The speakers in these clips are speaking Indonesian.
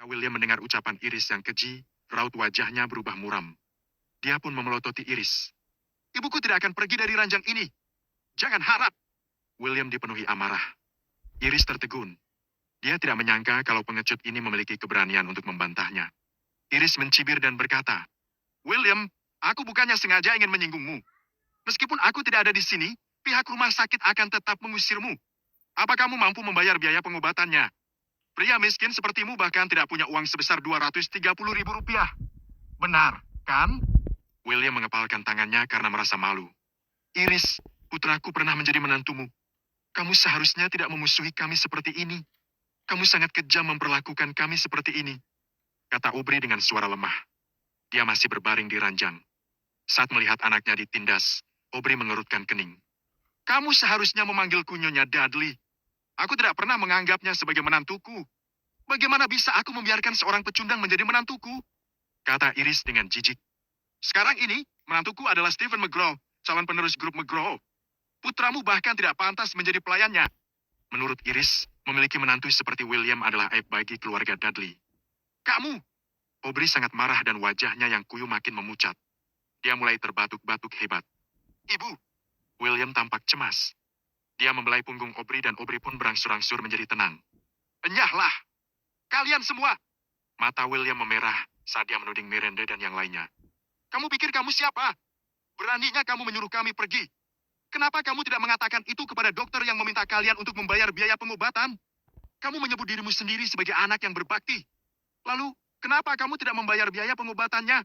William mendengar ucapan Iris yang keji, raut wajahnya berubah muram. Dia pun memelototi Iris. Ibuku tidak akan pergi dari ranjang ini. Jangan harap. William dipenuhi amarah. Iris tertegun. Dia tidak menyangka kalau pengecut ini memiliki keberanian untuk membantahnya. Iris mencibir dan berkata, William, aku bukannya sengaja ingin menyinggungmu. Meskipun aku tidak ada di sini, pihak rumah sakit akan tetap mengusirmu. Apa kamu mampu membayar biaya pengobatannya? Pria miskin sepertimu bahkan tidak punya uang sebesar 230 ribu rupiah. Benar, kan? William mengepalkan tangannya karena merasa malu. Iris, putraku pernah menjadi menantumu. Kamu seharusnya tidak memusuhi kami seperti ini. Kamu sangat kejam memperlakukan kami seperti ini. Kata Aubrey dengan suara lemah. Dia masih berbaring di ranjang. Saat melihat anaknya ditindas, Aubrey mengerutkan kening. Kamu seharusnya memanggilku Nyonya Dudley. Aku tidak pernah menganggapnya sebagai menantuku. Bagaimana bisa aku membiarkan seorang pecundang menjadi menantuku? Kata Iris dengan jijik. Sekarang ini, menantuku adalah Stephen McGraw, calon penerus grup McGraw. Putramu bahkan tidak pantas menjadi pelayannya. Menurut Iris, memiliki menantu seperti William adalah aib bagi keluarga Dudley. Kamu! Aubrey sangat marah dan wajahnya yang kuyu makin memucat. Dia mulai terbatuk-batuk hebat. Ibu! William tampak cemas. Dia membelai punggung Aubrey dan Aubrey pun berangsur-angsur menjadi tenang. Enyahlah! Kalian semua! Mata William memerah saat dia menuding Miranda dan yang lainnya. Kamu pikir kamu siapa? Beraninya kamu menyuruh kami pergi. Kenapa kamu tidak mengatakan itu kepada dokter yang meminta kalian untuk membayar biaya pengobatan? Kamu menyebut dirimu sendiri sebagai anak yang berbakti. Lalu, kenapa kamu tidak membayar biaya pengobatannya?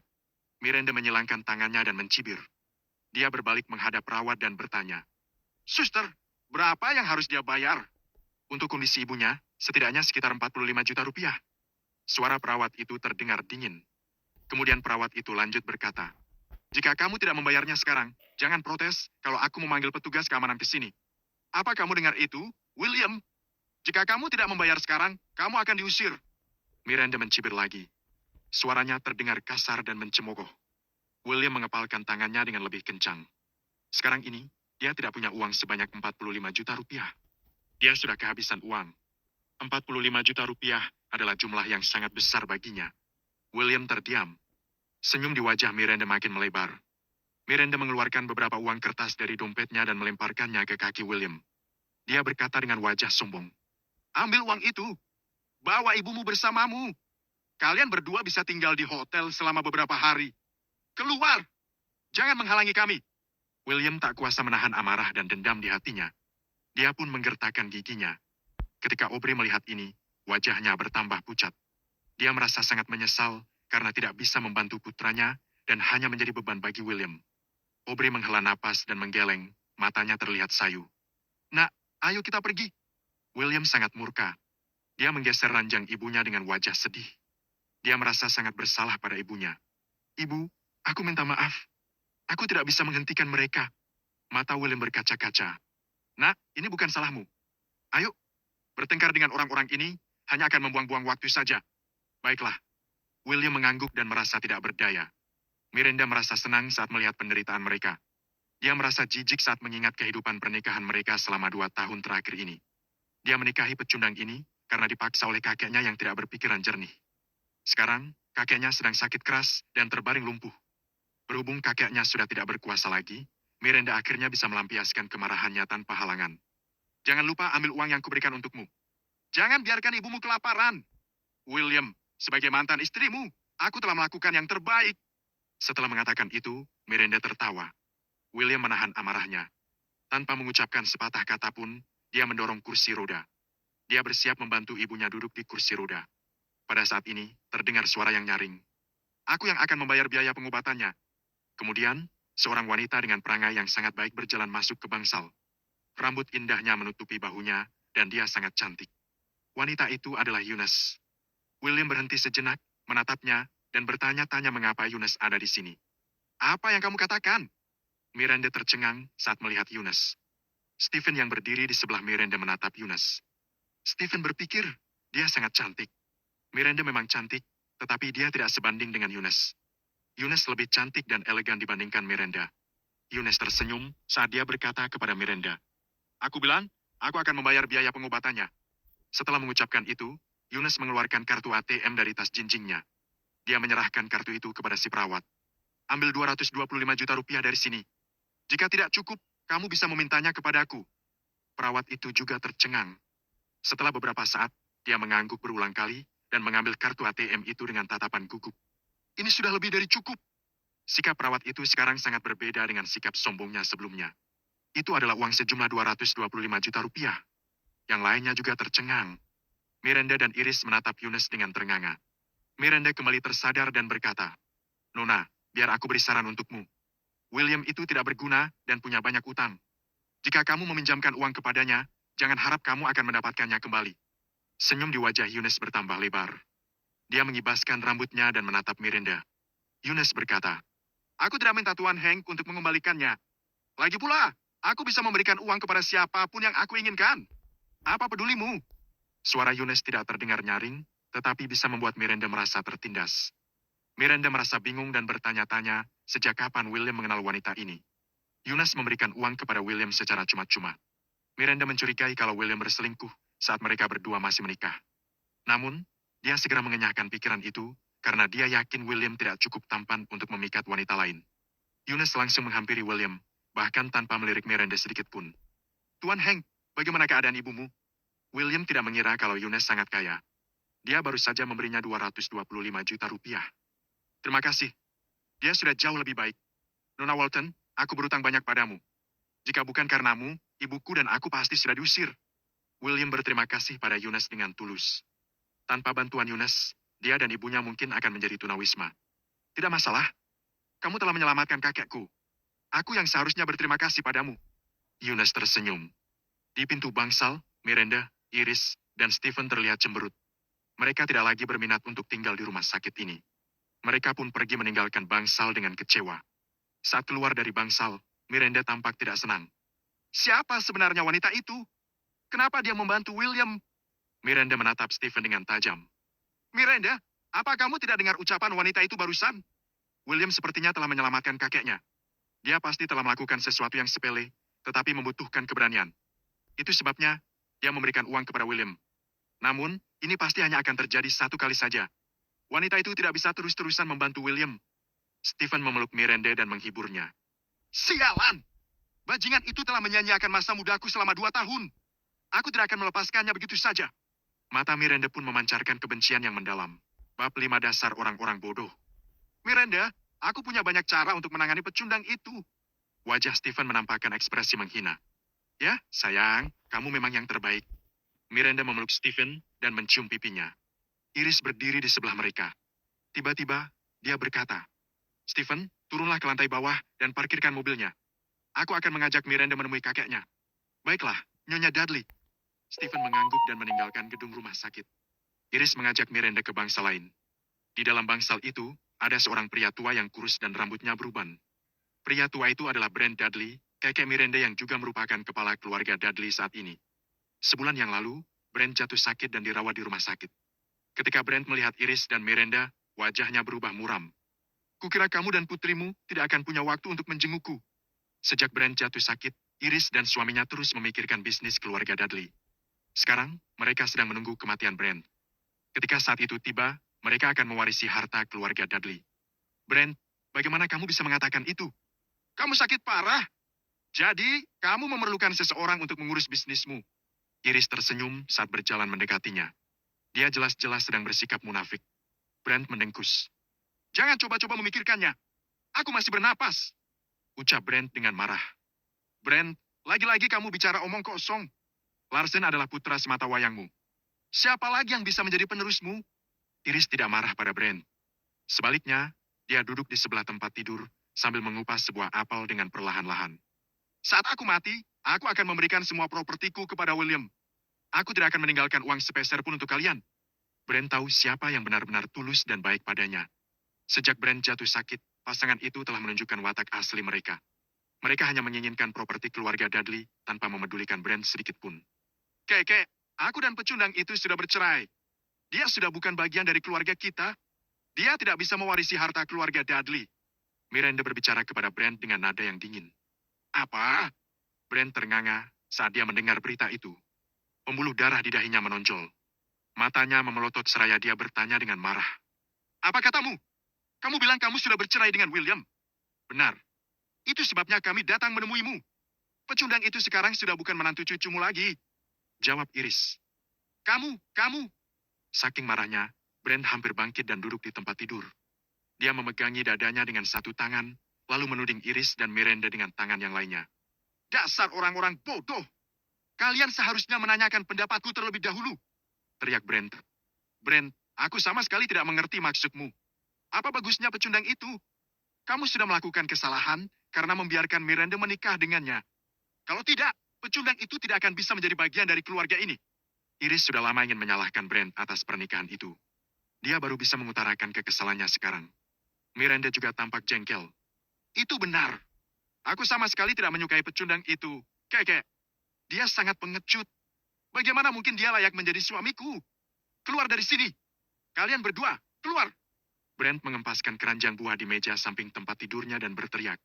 Miranda menyilangkan tangannya dan mencibir. Dia berbalik menghadap perawat dan bertanya. Suster, berapa yang harus dia bayar? Untuk kondisi ibunya, setidaknya sekitar 45 juta rupiah. Suara perawat itu terdengar dingin. Kemudian perawat itu lanjut berkata, jika kamu tidak membayarnya sekarang, jangan protes kalau aku memanggil petugas keamanan ke sini. Apa kamu dengar itu, William? Jika kamu tidak membayar sekarang, kamu akan diusir. Miranda mencibir lagi. Suaranya terdengar kasar dan mencemooh. William mengepalkan tangannya dengan lebih kencang. Sekarang ini, dia tidak punya uang sebanyak 45 juta rupiah. Dia sudah kehabisan uang. 45 juta rupiah adalah jumlah yang sangat besar baginya. William terdiam. Senyum di wajah Miranda makin melebar. Miranda mengeluarkan beberapa uang kertas dari dompetnya dan melemparkannya ke kaki William. Dia berkata dengan wajah sombong. Ambil uang itu. Bawa ibumu bersamamu. Kalian berdua bisa tinggal di hotel selama beberapa hari. Keluar! Jangan menghalangi kami. William tak kuasa menahan amarah dan dendam di hatinya. Dia pun menggertakkan giginya. Ketika Aubrey melihat ini, wajahnya bertambah pucat. Dia merasa sangat menyesal karena tidak bisa membantu putranya dan hanya menjadi beban bagi William. Aubrey menghela napas dan menggeleng, matanya terlihat sayu. Nak, ayo kita pergi. William sangat murka. Dia menggeser ranjang ibunya dengan wajah sedih. Dia merasa sangat bersalah pada ibunya. Ibu, aku minta maaf. Aku tidak bisa menghentikan mereka. Mata William berkaca-kaca. Nak, ini bukan salahmu. Ayo, bertengkar dengan orang-orang ini hanya akan membuang-buang waktu saja. Baiklah. William mengangguk dan merasa tidak berdaya. Miranda merasa senang saat melihat penderitaan mereka. Dia merasa jijik saat mengingat kehidupan pernikahan mereka selama 2 tahun terakhir ini. Dia menikahi pecundang ini karena dipaksa oleh kakeknya yang tidak berpikiran jernih. Sekarang, kakeknya sedang sakit keras dan terbaring lumpuh. Berhubung kakeknya sudah tidak berkuasa lagi, Miranda akhirnya bisa melampiaskan kemarahannya tanpa halangan. Jangan lupa ambil uang yang kuberikan untukmu. Jangan biarkan ibumu kelaparan. William, sebagai mantan istrimu, aku telah melakukan yang terbaik. Setelah mengatakan itu, Miranda tertawa. William menahan amarahnya. Tanpa mengucapkan sepatah kata pun, dia mendorong kursi roda. Dia bersiap membantu ibunya duduk di kursi roda. Pada saat ini, terdengar suara yang nyaring. Aku yang akan membayar biaya pengobatannya. Kemudian, seorang wanita dengan perangai yang sangat baik berjalan masuk ke bangsal. Rambut indahnya menutupi bahunya, dan dia sangat cantik. Wanita itu adalah Eunice. William berhenti sejenak, menatapnya, dan bertanya-tanya mengapa Eunice ada di sini. Apa yang kamu katakan? Miranda tercengang saat melihat Eunice. Stephen yang berdiri di sebelah Miranda menatap Eunice. Stephen berpikir, dia sangat cantik. Miranda memang cantik, tetapi dia tidak sebanding dengan Eunice. Eunice lebih cantik dan elegan dibandingkan Miranda. Eunice tersenyum saat dia berkata kepada Miranda. Aku bilang, aku akan membayar biaya pengobatannya. Setelah mengucapkan itu, Yunus mengeluarkan kartu ATM dari tas jinjingnya. Dia menyerahkan kartu itu kepada si perawat. Ambil 225 juta rupiah dari sini. Jika tidak cukup, kamu bisa memintanya kepadaku. Perawat itu juga tercengang. Setelah beberapa saat, dia mengangguk berulang kali dan mengambil kartu ATM itu dengan tatapan gugup. Ini sudah lebih dari cukup. Sikap perawat itu sekarang sangat berbeda dengan sikap sombongnya sebelumnya. Itu adalah uang sejumlah 225 juta rupiah. Yang lainnya juga tercengang. Miranda dan Iris menatap Yunus dengan ternganga. Miranda kembali tersadar dan berkata, Nona, biar aku beri saran untukmu. William itu tidak berguna dan punya banyak utang. Jika kamu meminjamkan uang kepadanya, jangan harap kamu akan mendapatkannya kembali. Senyum di wajah Yunus bertambah lebar. Dia mengibaskan rambutnya dan menatap Miranda. Yunus berkata, Aku tidak minta Tuan Hank untuk mengembalikannya. Lagi pula, aku bisa memberikan uang kepada siapapun yang aku inginkan. Apa pedulimu? Suara Yunus tidak terdengar nyaring, tetapi bisa membuat Miranda merasa tertindas. Miranda merasa bingung dan bertanya-tanya sejak kapan William mengenal wanita ini. Yunus memberikan uang kepada William secara cuma-cuma. Miranda mencurigai kalau William berselingkuh saat mereka berdua masih menikah. Namun, dia segera mengenyahkan pikiran itu karena dia yakin William tidak cukup tampan untuk memikat wanita lain. Yunus langsung menghampiri William, bahkan tanpa melirik Miranda sedikit pun. Tuan Hank, bagaimana keadaan ibumu? William tidak mengira kalau Yunus sangat kaya. Dia baru saja memberinya 225 juta rupiah. Terima kasih. Dia sudah jauh lebih baik. Nona Walton, aku berutang banyak padamu. Jika bukan karenamu, ibuku dan aku pasti sudah diusir. William berterima kasih pada Yunus dengan tulus. Tanpa bantuan Yunus, dia dan ibunya mungkin akan menjadi tunawisma. Tidak masalah. Kamu telah menyelamatkan kakekku. Aku yang seharusnya berterima kasih padamu. Yunus tersenyum. Di pintu bangsal, Miranda, Iris, dan Stephen terlihat cemberut. Mereka tidak lagi berminat untuk tinggal di rumah sakit ini. Mereka pun pergi meninggalkan bangsal dengan kecewa. Saat keluar dari bangsal, Miranda tampak tidak senang. Siapa sebenarnya wanita itu? Kenapa dia membantu William? Miranda menatap Stephen dengan tajam. Miranda, apa kamu tidak dengar ucapan wanita itu barusan? William sepertinya telah menyelamatkan kakeknya. Dia pasti telah melakukan sesuatu yang sepele, tetapi membutuhkan keberanian. Itu sebabnya dia memberikan uang kepada William. Namun, ini pasti hanya akan terjadi satu kali saja. Wanita itu tidak bisa terus-terusan membantu William. Stephen memeluk Miranda dan menghiburnya. Sialan! Bajingan itu telah menyanyiakan masa mudaku selama 2 tahun. Aku tidak akan melepaskannya begitu saja. Mata Miranda pun memancarkan kebencian yang mendalam. Bab 5 dasar orang-orang bodoh. Miranda, aku punya banyak cara untuk menangani pecundang itu. Wajah Stephen menampakkan ekspresi menghina. Ya, sayang, kamu memang yang terbaik. Miranda memeluk Stephen dan mencium pipinya. Iris berdiri di sebelah mereka. Tiba-tiba, dia berkata, Stephen, turunlah ke lantai bawah dan parkirkan mobilnya. Aku akan mengajak Miranda menemui kakeknya. Baiklah, Nyonya Dudley. Stephen mengangguk dan meninggalkan gedung rumah sakit. Iris mengajak Miranda ke bangsal lain. Di dalam bangsal itu, ada seorang pria tua yang kurus dan rambutnya beruban. Pria tua itu adalah Brent Dudley, kakek Miranda yang juga merupakan kepala keluarga Dudley saat ini. Sebulan yang lalu, Brent jatuh sakit dan dirawat di rumah sakit. Ketika Brent melihat Iris dan Miranda, wajahnya berubah muram. Kukira kamu dan putrimu tidak akan punya waktu untuk menjengukku. Sejak Brent jatuh sakit, Iris dan suaminya terus memikirkan bisnis keluarga Dudley. Sekarang, mereka sedang menunggu kematian Brent. Ketika saat itu tiba, mereka akan mewarisi harta keluarga Dudley. Brent, bagaimana kamu bisa mengatakan itu? Kamu sakit parah. Jadi, kamu memerlukan seseorang untuk mengurus bisnismu. Iris tersenyum saat berjalan mendekatinya. Dia jelas-jelas sedang bersikap munafik. Brent mendengkus. Jangan coba-coba memikirkannya. Aku masih bernapas. Ucap Brent dengan marah. Brent, lagi-lagi kamu bicara omong kosong. Larsen adalah putra semata wayangmu. Siapa lagi yang bisa menjadi penerusmu? Iris tidak marah pada Brent. Sebaliknya, dia duduk di sebelah tempat tidur sambil mengupas sebuah apel dengan perlahan-lahan. Saat aku mati, aku akan memberikan semua propertiku kepada William. Aku tidak akan meninggalkan uang sepeser pun untuk kalian. Brent tahu siapa yang benar-benar tulus dan baik padanya. Sejak Brent jatuh sakit, pasangan itu telah menunjukkan watak asli mereka. Mereka hanya menginginkan properti keluarga Dudley tanpa memedulikan Brent sedikit pun. Keke, aku dan pecundang itu sudah bercerai. Dia sudah bukan bagian dari keluarga kita. Dia tidak bisa mewarisi harta keluarga Dudley. Miranda berbicara kepada Brent dengan nada yang dingin. Apa? Brent ternganga saat dia mendengar berita itu. Pembuluh darah di dahinya menonjol. Matanya memelotot seraya dia bertanya dengan marah. Apa katamu? Kamu bilang kamu sudah bercerai dengan William? Benar. Itu sebabnya kami datang menemuimu. Pecundang itu sekarang sudah bukan menantu cucumu lagi. Jawab Iris. Kamu. Saking marahnya, Brent hampir bangkit dan duduk di tempat tidur. Dia memegangi dadanya dengan satu tangan, lalu menuding Iris dan Miranda dengan tangan yang lainnya. Dasar orang-orang bodoh. Kalian seharusnya menanyakan pendapatku terlebih dahulu. Teriak Brent. Brent, aku sama sekali tidak mengerti maksudmu. Apa bagusnya pecundang itu? Kamu sudah melakukan kesalahan karena membiarkan Miranda menikah dengannya. Kalau tidak, pecundang itu tidak akan bisa menjadi bagian dari keluarga ini. Iris sudah lama ingin menyalahkan Brent atas pernikahan itu. Dia baru bisa mengutarakan kekesalannya sekarang. Miranda juga tampak jengkel. Itu benar. Aku sama sekali tidak menyukai pecundang itu. Keke, dia sangat pengecut. Bagaimana mungkin dia layak menjadi suamiku? Keluar dari sini. Kalian berdua, keluar. Brent mengempaskan keranjang buah di meja samping tempat tidurnya dan berteriak.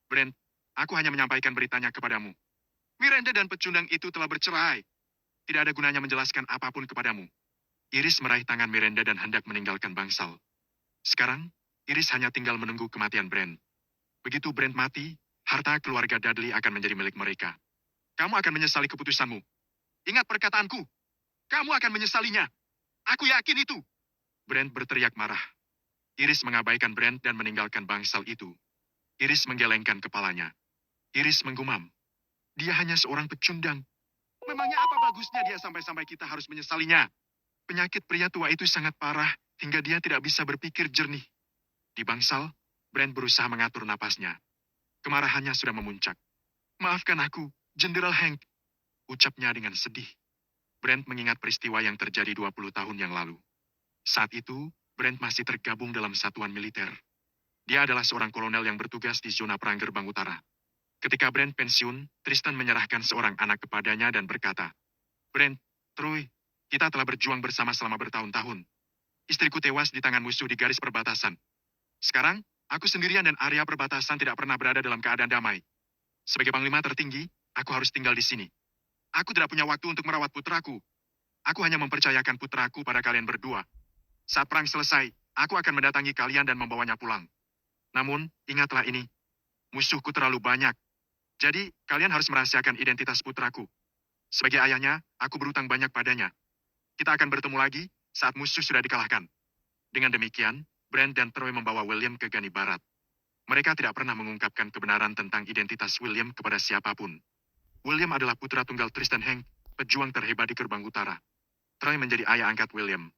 Brent, aku hanya menyampaikan beritanya kepadamu. Miranda dan pecundang itu telah bercerai. Tidak ada gunanya menjelaskan apapun kepadamu. Iris meraih tangan Miranda dan hendak meninggalkan bangsal. Sekarang, Iris hanya tinggal menunggu kematian Brent. Begitu Brent mati, harta keluarga Dudley akan menjadi milik mereka. Kamu akan menyesali keputusanmu. Ingat perkataanku. Kamu akan menyesalinya. Aku yakin itu. Brent berteriak marah. Iris mengabaikan Brent dan meninggalkan bangsal itu. Iris menggelengkan kepalanya. Iris menggumam. Dia hanya seorang pecundang. Memangnya apa bagusnya dia sampai-sampai kita harus menyesalinya? Penyakit pria tua itu sangat parah hingga dia tidak bisa berpikir jernih. Di bangsal, Brent berusaha mengatur napasnya. Kemarahannya sudah memuncak. Maafkan aku, Jenderal Hank, ucapnya dengan sedih. Brent mengingat peristiwa yang terjadi 20 tahun yang lalu. Saat itu, Brent masih tergabung dalam satuan militer. Dia adalah seorang kolonel yang bertugas di zona perang Gerbang Utara. Ketika Brent pensiun, Tristan menyerahkan seorang anak kepadanya dan berkata, Brent, Troy, kita telah berjuang bersama selama bertahun-tahun. Istriku tewas di tangan musuh di garis perbatasan. Sekarang, aku sendirian dan area perbatasan tidak pernah berada dalam keadaan damai. Sebagai panglima tertinggi, aku harus tinggal di sini. Aku tidak punya waktu untuk merawat putraku. Aku hanya mempercayakan putraku pada kalian berdua. Saat perang selesai, aku akan mendatangi kalian dan membawanya pulang. Namun, ingatlah ini. Musuhku terlalu banyak. Jadi, kalian harus merahasiakan identitas putraku. Sebagai ayahnya, aku berutang banyak padanya. Kita akan bertemu lagi saat musuh sudah dikalahkan. Dengan demikian, Brent dan Troy membawa William ke Gani Barat. Mereka tidak pernah mengungkapkan kebenaran tentang identitas William kepada siapapun. William adalah putra tunggal Tristan Hank, pejuang terhebat di Gerbang Utara. Troy menjadi ayah angkat William.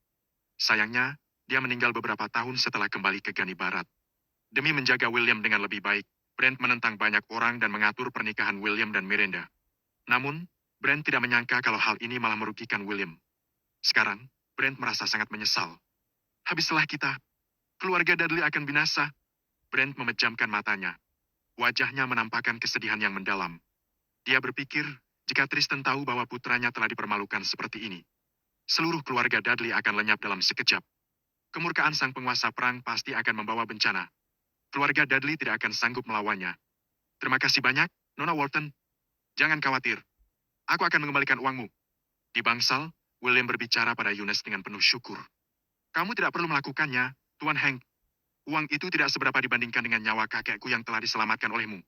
Sayangnya, dia meninggal beberapa tahun setelah kembali ke Gani Barat. Demi menjaga William dengan lebih baik, Brent menentang banyak orang dan mengatur pernikahan William dan Miranda. Namun, Brent tidak menyangka kalau hal ini malah merugikan William. Sekarang, Brent merasa sangat menyesal. Habislah kita. Keluarga Dudley akan binasa. Brent memejamkan matanya. Wajahnya menampakkan kesedihan yang mendalam. Dia berpikir, jika Tristan tahu bahwa putranya telah dipermalukan seperti ini, seluruh keluarga Dudley akan lenyap dalam sekejap. Kemurkaan sang penguasa perang pasti akan membawa bencana. Keluarga Dudley tidak akan sanggup melawannya. Terima kasih banyak, Nona Walton. Jangan khawatir. Aku akan mengembalikan uangmu. Di bangsal, William berbicara pada Eunice dengan penuh syukur. Kamu tidak perlu melakukannya, Tuan Hank. Uang itu tidak seberapa dibandingkan dengan nyawa kakekku yang telah diselamatkan olehmu.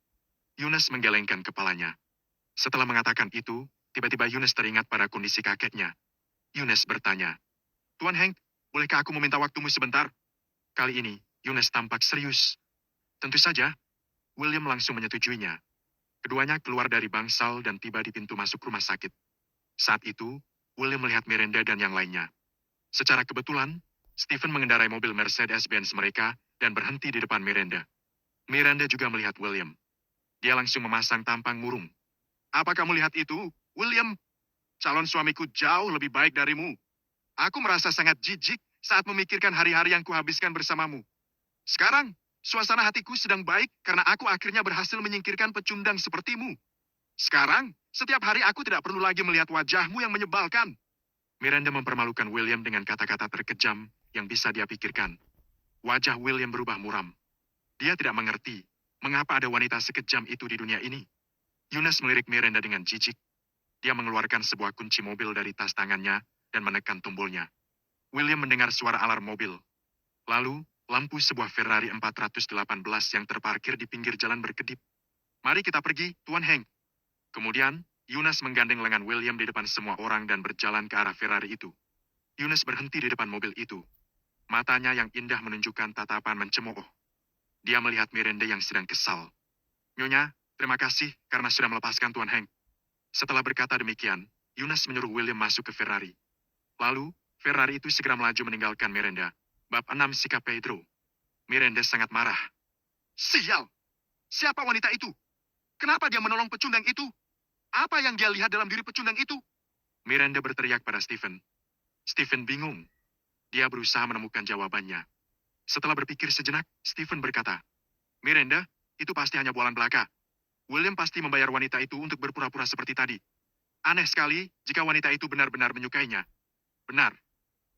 Eunice menggelengkan kepalanya. Setelah mengatakan itu, tiba-tiba Eunice teringat pada kondisi kakeknya. Eunice bertanya, Tuan Hank, bolehkah aku meminta waktumu sebentar? Kali ini, Eunice tampak serius. Tentu saja, William langsung menyetujuinya. Keduanya keluar dari bangsal dan tiba di pintu masuk rumah sakit. Saat itu, William melihat Miranda dan yang lainnya. Secara kebetulan, Stephen mengendarai mobil Mercedes-Benz mereka dan berhenti di depan Miranda. Miranda juga melihat William. Dia langsung memasang tampang murung. Apa kamu lihat itu, William? Calon suamiku jauh lebih baik darimu. Aku merasa sangat jijik saat memikirkan hari-hari yang kuhabiskan bersamamu. Sekarang, suasana hatiku sedang baik karena aku akhirnya berhasil menyingkirkan pecundang sepertimu. Sekarang, setiap hari aku tidak perlu lagi melihat wajahmu yang menyebalkan. Miranda mempermalukan William dengan kata-kata terkejam yang bisa dia pikirkan. Wajah William berubah muram. Dia tidak mengerti mengapa ada wanita sekejam itu di dunia ini. Eunice melirik Miranda dengan jijik. Dia mengeluarkan sebuah kunci mobil dari tas tangannya, dan menekan tombolnya. William mendengar suara alarm mobil. Lalu, lampu sebuah Ferrari 418 yang terparkir di pinggir jalan berkedip. "Mari kita pergi, Tuan Hank." Kemudian, Yunus menggandeng lengan William di depan semua orang dan berjalan ke arah Ferrari itu. Yunus berhenti di depan mobil itu. Matanya yang indah menunjukkan tatapan mencemooh. Dia melihat Miranda yang sedang kesal. "Nyonya, terima kasih karena sudah melepaskan Tuan Hank." Setelah berkata demikian, Yunus menyuruh William masuk ke Ferrari. Lalu, Ferrari itu segera melaju meninggalkan Miranda. Bab 6 Sikap Pedro. Miranda sangat marah. "Sial! Siapa wanita itu? Kenapa dia menolong pecundang itu? Apa yang dia lihat dalam diri pecundang itu?" Miranda berteriak pada Stephen. Stephen bingung. Dia berusaha menemukan jawabannya. Setelah berpikir sejenak, Stephen berkata, "Miranda, itu pasti hanya bualan belaka. William pasti membayar wanita itu untuk berpura-pura seperti tadi. Aneh sekali jika wanita itu benar-benar menyukainya." "Benar.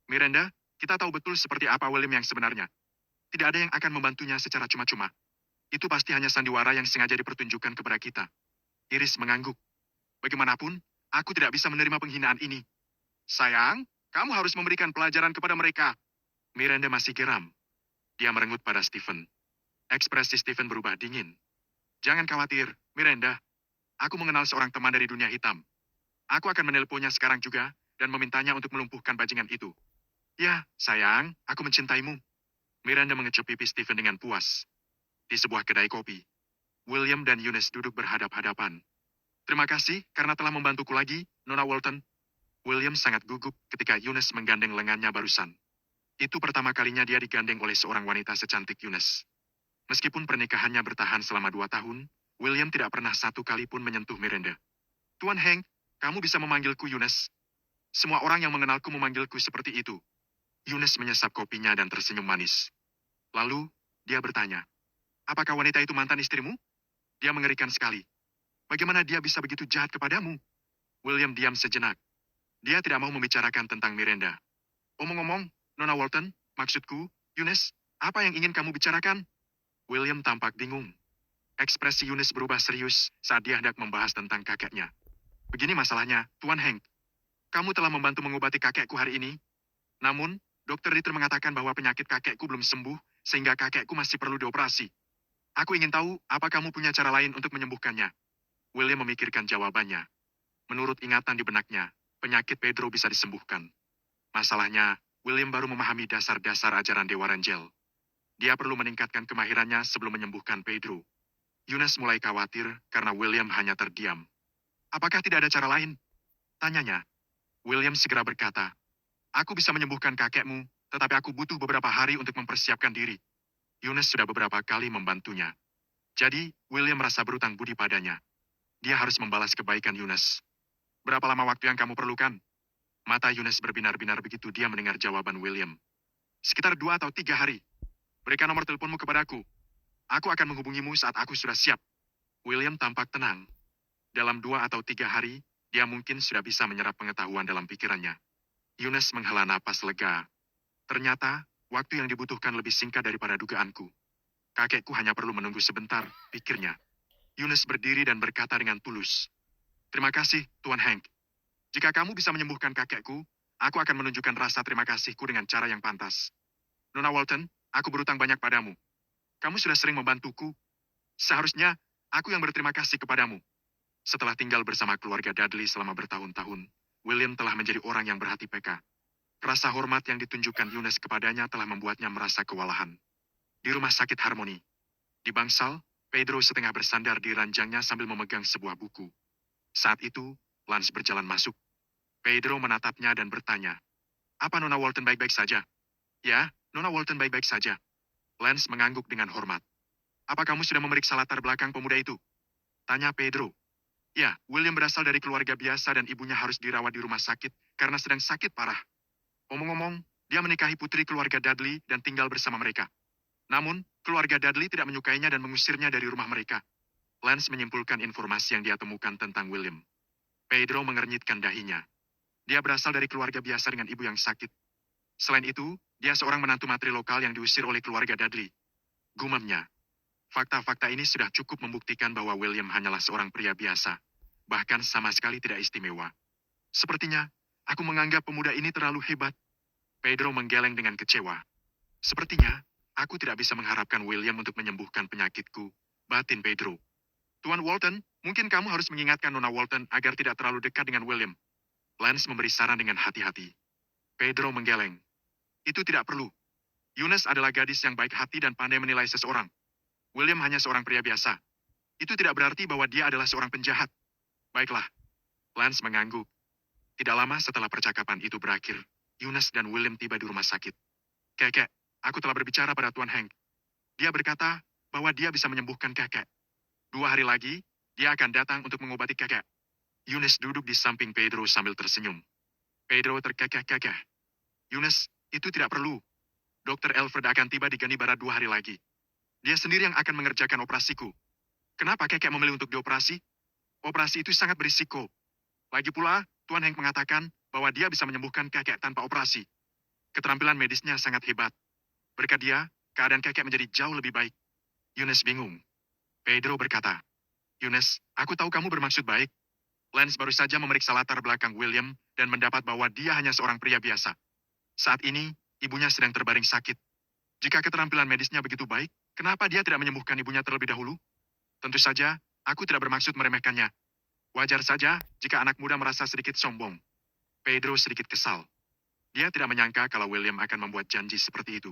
Miranda, kita tahu betul seperti apa William yang sebenarnya. Tidak ada yang akan membantunya secara cuma-cuma. Itu pasti hanya sandiwara yang sengaja dipertunjukkan kepada kita." Iris mengangguk. "Bagaimanapun, aku tidak bisa menerima penghinaan ini. Sayang, kamu harus memberikan pelajaran kepada mereka." Miranda masih geram. Dia merengut pada Stephen. Ekspresi Stephen berubah dingin. "Jangan khawatir, Miranda. Aku mengenal seorang teman dari dunia hitam. Aku akan menelponnya sekarang juga dan memintanya untuk melumpuhkan bajingan itu." "Ya, sayang, aku mencintaimu." Miranda mengecup pipi Stephen dengan puas. Di sebuah kedai kopi, William dan Eunice duduk berhadap-hadapan. "Terima kasih karena telah membantuku lagi, Nona Walton." William sangat gugup ketika Eunice menggandeng lengannya barusan. Itu pertama kalinya dia digandeng oleh seorang wanita secantik Eunice. Meskipun pernikahannya bertahan selama 2 tahun, William tidak pernah satu kali pun menyentuh Miranda. "Tuan Hank, kamu bisa memanggilku Eunice. Semua orang yang mengenalku memanggilku seperti itu." Eunice menyesap kopinya dan tersenyum manis. Lalu, dia bertanya, "Apakah wanita itu mantan istrimu?" "Dia mengerikan sekali. Bagaimana dia bisa begitu jahat kepadamu?" William diam sejenak. Dia tidak mau membicarakan tentang Miranda. "Omong-omong, Nona Walton, maksudku, Eunice, apa yang ingin kamu bicarakan?" William tampak bingung. Ekspresi Eunice berubah serius saat dia hendak membahas tentang kakeknya. "Begini masalahnya, Tuan Hank. Kamu telah membantu mengobati kakekku hari ini. Namun, Dokter Ritter mengatakan bahwa penyakit kakekku belum sembuh, sehingga kakekku masih perlu dioperasi. Aku ingin tahu, apa kamu punya cara lain untuk menyembuhkannya?" William memikirkan jawabannya. Menurut ingatan di benaknya, penyakit Pedro bisa disembuhkan. Masalahnya, William baru memahami dasar-dasar ajaran Dewa Rangel. Dia perlu meningkatkan kemahirannya sebelum menyembuhkan Pedro. Eunice mulai khawatir karena William hanya terdiam. "Apakah tidak ada cara lain?" tanyanya. William segera berkata, "Aku bisa menyembuhkan kakekmu, tetapi aku butuh beberapa hari untuk mempersiapkan diri." Eunice sudah beberapa kali membantunya. Jadi, William merasa berutang budi padanya. Dia harus membalas kebaikan Eunice. "Berapa lama waktu yang kamu perlukan?" Mata Eunice berbinar-binar begitu dia mendengar jawaban William. "Sekitar 2 atau 3 hari. Berikan nomor teleponmu kepadaku. Aku akan menghubungimu saat aku sudah siap." William tampak tenang. Dalam 2 atau 3 hari, dia mungkin sudah bisa menyerap pengetahuan dalam pikirannya. Eunice menghela napas lega. Ternyata, waktu yang dibutuhkan lebih singkat daripada dugaanku. Kakekku hanya perlu menunggu sebentar, pikirnya. Eunice berdiri dan berkata dengan tulus, "Terima kasih, Tuan Hank. Jika kamu bisa menyembuhkan kakekku, aku akan menunjukkan rasa terima kasihku dengan cara yang pantas. Nona Walton, aku berutang banyak padamu. Kamu sudah sering membantuku. Seharusnya, aku yang berterima kasih kepadamu." Setelah tinggal bersama keluarga Dudley selama bertahun-tahun, William telah menjadi orang yang berhati peka. Rasa hormat yang ditunjukkan Eunice kepadanya telah membuatnya merasa kewalahan. Di rumah sakit Harmony, di bangsal, Pedro setengah bersandar di ranjangnya sambil memegang sebuah buku. Saat itu, Lance berjalan masuk. Pedro menatapnya dan bertanya, "Apa Nona Walton baik-baik saja?" "Ya, Nona Walton baik-baik saja." Lance mengangguk dengan hormat. "Apa kamu sudah memeriksa latar belakang pemuda itu?" tanya Pedro. "Ya, William berasal dari keluarga biasa dan ibunya harus dirawat di rumah sakit karena sedang sakit parah. Omong-omong, dia menikahi putri keluarga Dudley dan tinggal bersama mereka. Namun, keluarga Dudley tidak menyukainya dan mengusirnya dari rumah mereka." Lance menyimpulkan informasi yang dia temukan tentang William. Pedro mengernyitkan dahinya. Dia berasal dari keluarga biasa dengan ibu yang sakit. Selain itu, dia seorang menantu matri lokal yang diusir oleh keluarga Dudley. Gumamnya. Fakta-fakta ini sudah cukup membuktikan bahwa William hanyalah seorang pria biasa, bahkan sama sekali tidak istimewa. Sepertinya, Aku menganggap pemuda ini terlalu hebat. Pedro menggeleng dengan kecewa. Sepertinya, aku tidak bisa mengharapkan William untuk menyembuhkan penyakitku, batin Pedro. Tuan Walton, mungkin kamu harus mengingatkan Nona Walton agar tidak terlalu dekat dengan William. Lance memberi saran dengan hati-hati. Pedro menggeleng. Itu tidak perlu. Eunice adalah gadis yang baik hati dan pandai menilai seseorang. William hanya seorang pria biasa. Itu tidak berarti bahwa dia adalah seorang penjahat. Baiklah. Lance mengangguk. Tidak lama setelah percakapan itu berakhir, Eunice dan William tiba di rumah sakit. Kakek, aku telah berbicara pada Tuan Hank. Dia berkata bahwa dia bisa menyembuhkan kakek. 2 hari lagi, dia akan datang untuk mengobati kakek. Eunice duduk di samping Pedro sambil tersenyum. Pedro terkekeh-kekeh. Eunice, itu tidak perlu. Dr. Alfred akan tiba di Ganibara 2 hari lagi. Dia sendiri yang akan mengerjakan operasiku. Kenapa kakek memilih untuk dioperasi? Operasi itu sangat berisiko. Lagi pula, Tuan Hank mengatakan bahwa dia bisa menyembuhkan kakek tanpa operasi. Keterampilan medisnya sangat hebat. Berkat dia, keadaan kakek menjadi jauh lebih baik. Eunice bingung. Pedro berkata, Eunice, aku tahu kamu bermaksud baik. Lance baru saja memeriksa latar belakang William dan mendapat bahwa dia hanya seorang pria biasa. Saat ini, ibunya sedang terbaring sakit. Jika keterampilan medisnya begitu baik, kenapa dia tidak menyembuhkan ibunya terlebih dahulu? Tentu saja, aku tidak bermaksud meremehkannya. Wajar saja jika anak muda merasa sedikit sombong. Pedro sedikit kesal. Dia tidak menyangka kalau William akan membuat janji seperti itu.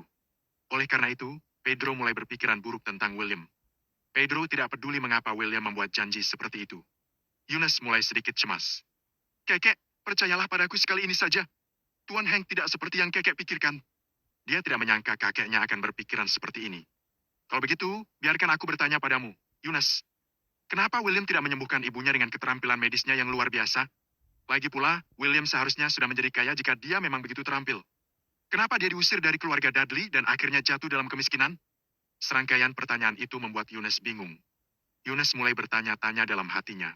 Oleh karena itu, Pedro mulai berpikiran buruk tentang William. Pedro tidak peduli mengapa William membuat janji seperti itu. Eunice mulai sedikit cemas. Kakek, percayalah padaku sekali ini saja. Tuan Hank tidak seperti yang kakek pikirkan. Dia tidak menyangka kakeknya akan berpikiran seperti ini. Kalau begitu, biarkan aku bertanya padamu, Eunice. Kenapa William tidak menyembuhkan ibunya dengan keterampilan medisnya yang luar biasa? Lagi pula, William seharusnya sudah menjadi kaya jika dia memang begitu terampil. Kenapa dia diusir dari keluarga Dudley dan akhirnya jatuh dalam kemiskinan? Serangkaian pertanyaan itu membuat Eunice bingung. Eunice mulai bertanya-tanya dalam hatinya.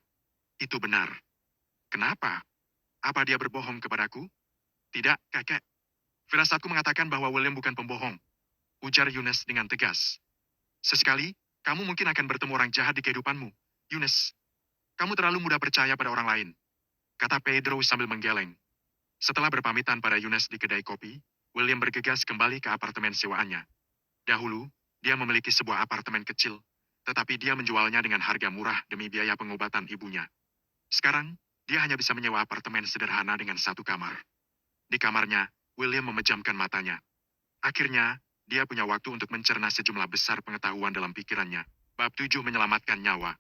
Itu benar. Kenapa? Apa dia berbohong kepadaku? Tidak, kakek. Firasatku mengatakan bahwa William bukan pembohong. Ujar Eunice dengan tegas. Sesekali, kamu mungkin akan bertemu orang jahat di kehidupanmu. Eunice, kamu terlalu mudah percaya pada orang lain. Kata Pedro sambil menggeleng. Setelah berpamitan pada Eunice di kedai kopi, William bergegas kembali ke apartemen sewaannya. Dahulu, dia memiliki sebuah apartemen kecil, tetapi dia menjualnya dengan harga murah demi biaya pengobatan ibunya. Sekarang, dia hanya bisa menyewa apartemen sederhana dengan 1 kamar. Di kamarnya, William memejamkan matanya. Akhirnya, dia punya waktu untuk mencerna sejumlah besar pengetahuan dalam pikirannya. Bab 7 menyelamatkan nyawa.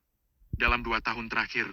Dalam 2 tahun terakhir,